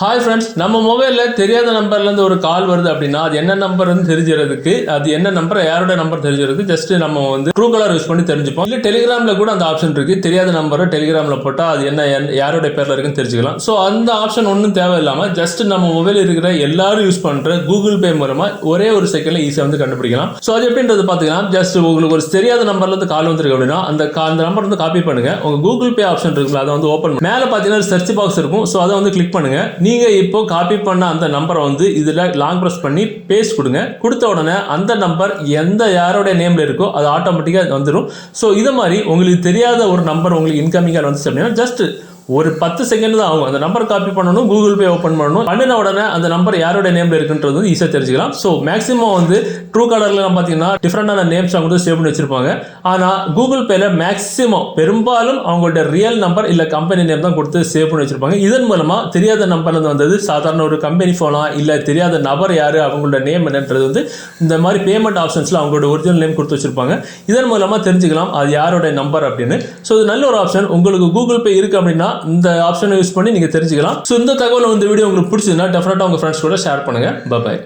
Hi friends, நம்ம மொபைலில் தெரியாத நம்பர்லேருந்து ஒரு கால் வருது அப்படின்னா அது என்ன நம்பர்னு தெரிஞ்சுறதுக்கு, அது என்ன நம்பர் யாரோட நம்பர் தெரிஞ்சுறதுக்கு ஜஸ்ட் நம்ம ட்ரூ காலர் யூஸ் பண்ணி தெரிஞ்சுப்போம். இல்லை டெலிகிராமில் கூட அந்த ஆப்ஷன் இருக்குது. தெரியாத நம்பரை டெலிகிராமில் போட்டால் அது என்ன யாரோட பேரில் இருக்குன்னு தெரிஞ்சுக்கலாம். ஸோ அந்த ஆப்ஷன் ஒன்றும் தேவையில்லாமல் ஜஸ்ட் நம்ம மொபைல் இருக்கிற எல்லாரும் யூஸ் பண்ணுற கூகுள் பே மூலமாக ஒரே ஒரு செகண்டில் ஈஸியாக கண்டுபிடிக்கலாம். ஸோ அது எப்படின்றது பார்த்தீங்கன்னா, ஜஸ்ட் உங்களுக்கு ஒரு தெரியாத நம்பர்லேருந்து கால் வந்துருக்கு அப்படின்னா அந்த நம்பர் காப்பி பண்ணுங்க. உங்கள் கூகுள் பே ஆப்ஷன் இருக்குல்ல, அதை ஓப்பன் மேலே பார்த்தீங்கன்னா சர்ச் பாக்ஸ் இருக்கும். ஸோ அதை கிளிக் பண்ணுங்க. நீங்க இப்போ காப்பி பண்ண அந்த நம்பரை இதுல லாங் பிரஸ் பண்ணி பேஸ்ட் கொடுங்க. கொடுத்த உடனே அந்த நம்பர் யாரோட நேம்ல இருக்கோ அது ஆட்டோமேட்டிக்கா வந்துடும். ஸோ இதை மாதிரி உங்களுக்கு தெரியாத ஒரு நம்பர் உங்களுக்கு இன்கமிங்காக வந்துச்சு அப்படின்னா ஜஸ்ட் ஒரு 10 செகண்ட் தான் ஆகும். அந்த நம்பர் காப்பி பண்ணணும், கூகுள் பே ஓப்பன் பண்ணணும். பண்ணின உடனே அந்த நம்பர் யாரோட நேம்ல இருக்குன்றது ஈஸியாக தெரிஞ்சுக்கலாம். ஸோ மேக்ஸிமம் ட்ரூ காலர்ல பார்த்தீங்கன்னா டிஃப்ரெண்டான நேம்ஸ் அவங்க சேவ் பண்ணி வச்சிருப்பாங்க. ஆனால் கூகுள் பேல மேக்ஸிமம் பெரும்பாலும் அவங்களோட ரியல் நம்பர் இல்லை கம்பெனி நேம் தான் கொடுத்து சேவ் பண்ணி வச்சிருப்பாங்க. இதன் மூலமா தெரியாத நம்பர்ல வந்தது சாதாரண ஒரு கம்பெனி போனா இல்லை தெரியாத நபர் யாரு அவங்களோட நேம் என்னன்றது இந்த மாதிரி பேமெண்ட் ஆப்ஷன்ஸ்ல அவங்களோட ஒரிஜினல் நேம் கொடுத்து வச்சிருப்பாங்க. இதன் மூலமா தெரிஞ்சுக்கலாம் அது யாரோட நம்பர் அப்படின்னு. ஸோ இது நல்ல ஒரு ஆப்ஷன். உங்களுக்கு கூகுள் பே இருக்கு அப்படின்னா இந்த ஆப்ஷனை யூஸ் பண்ணி நீங்க தெரிஞ்சுக்கலாம். ஸோ இந்த தகவல் இந்த வீடியோ உங்களுக்கு பிடிச்சதுன்னா டெஃபினட்டா உங்க ஃப்ரெண்ட்ஸ் கூட ஷேர் பண்ணுங்க. பை.